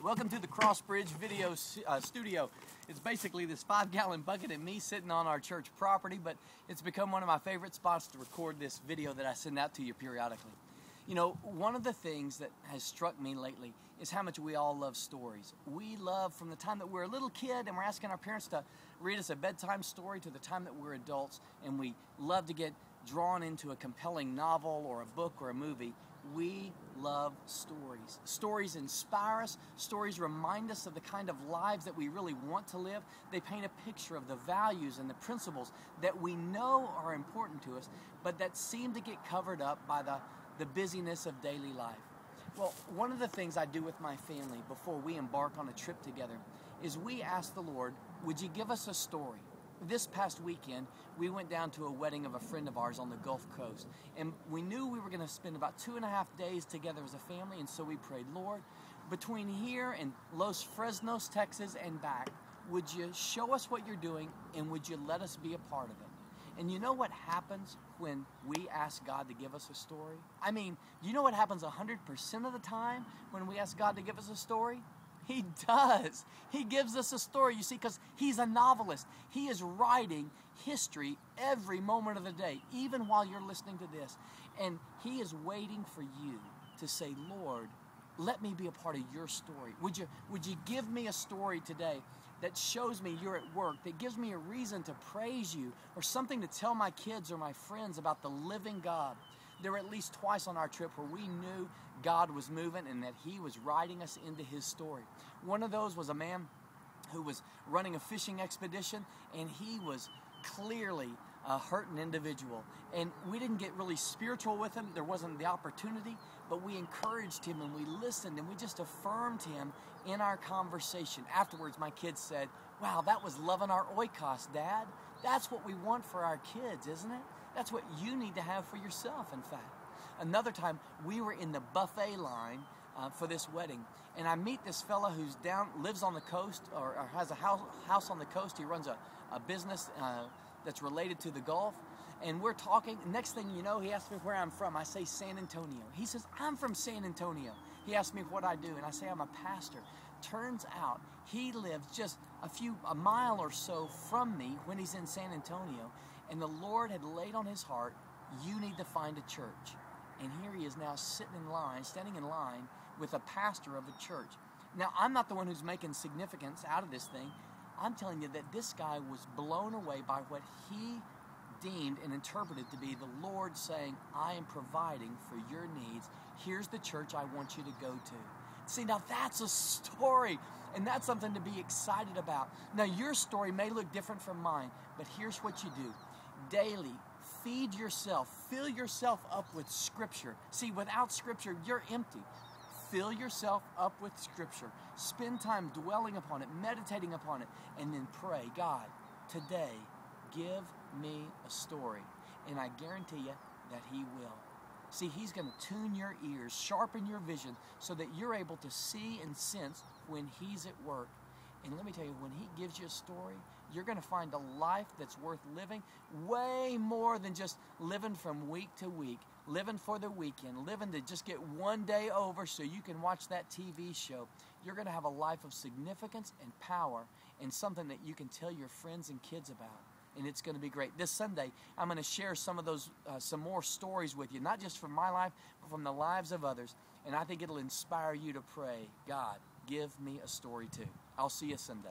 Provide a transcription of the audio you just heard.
Welcome to the Crossbridge Video Studio. It's basically this 5-gallon bucket and me sitting on our church property, but it's become one of my favorite spots to record this video that I send out to you periodically. You know, one of the things that has struck me lately is how much we all love stories. We love, from the time that we're a little kid and we're asking our parents to read us a bedtime story, to the time that we're adults and we love to get drawn into a compelling novel or a book or a movie. We love stories. Stories inspire us. Stories remind us of the kind of lives that we really want to live. They paint a picture of the values and the principles that we know are important to us, but that seem to get covered up by the busyness of daily life. Well, one of the things I do with my family before we embark on a trip together is we ask the Lord, would you give us a story? This past weekend, we went down to a wedding of a friend of ours on the Gulf Coast. And we knew we were going to spend about 2.5 days together as a family. And so we prayed, Lord, between here and Los Fresnos, Texas and back, would you show us what you're doing and would you let us be a part of it? And you know what happens when we ask God to give us a story? I mean, you know what happens 100% of the time when we ask God to give us a story? He does. He gives us a story, you see, because He's a novelist. He is writing history every moment of the day, even while you're listening to this. And He is waiting for you to say, Lord, let me be a part of your story. Would you give me a story today that shows me you're at work, that gives me a reason to praise you, or something to tell my kids or my friends about the living God? There were at least twice on our trip where we knew God was moving and that He was writing us into His story. One of those was a man who was running a fishing expedition, and he was clearly a hurting individual. And we didn't get really spiritual with him. There wasn't the opportunity, but we encouraged him and we listened and we just affirmed him in our conversation. Afterwards, my kids said, wow, that was loving our oikos, Dad. That's what we want for our kids, isn't it? That's what you need to have for yourself, in fact. Another time, we were in the buffet line for this wedding, and I meet this fella who's lives on the coast, or has a house on the coast. He runs a business that's related to the Gulf, and we're talking. Next thing you know, he asks me where I'm from. I say San Antonio. He says, I'm from San Antonio. He asks me what I do, and I say I'm a pastor. Turns out he lives just a mile or so from me when he's in San Antonio, and the Lord had laid on his heart, you need to find a church. And here he is now standing in line with a pastor of a church. Now, I'm not the one who's making significance out of this thing. I'm telling you that this guy was blown away by what he deemed and interpreted to be the Lord saying, I am providing for your needs. Here's the church I want you to go to. See, now that's a story, and that's something to be excited about. Now, your story may look different from mine, but here's what you do. Daily, feed yourself, fill yourself up with Scripture. See, without Scripture, you're empty. Fill yourself up with Scripture. Spend time dwelling upon it, meditating upon it, and then pray, God, today, give me a story. And I guarantee you that He will. See, He's going to tune your ears, sharpen your vision, so that you're able to see and sense when He's at work. And let me tell you, when He gives you a story, you're going to find a life that's worth living, way more than just living from week to week, living for the weekend, living to just get one day over so you can watch that TV show. You're going to have a life of significance and power, and something that you can tell your friends and kids about. And it's going to be great. This Sunday, I'm going to share some of those, some more stories with you, not just from my life, but from the lives of others. And I think it'll inspire you to pray, God, give me a story too. I'll see you Sunday.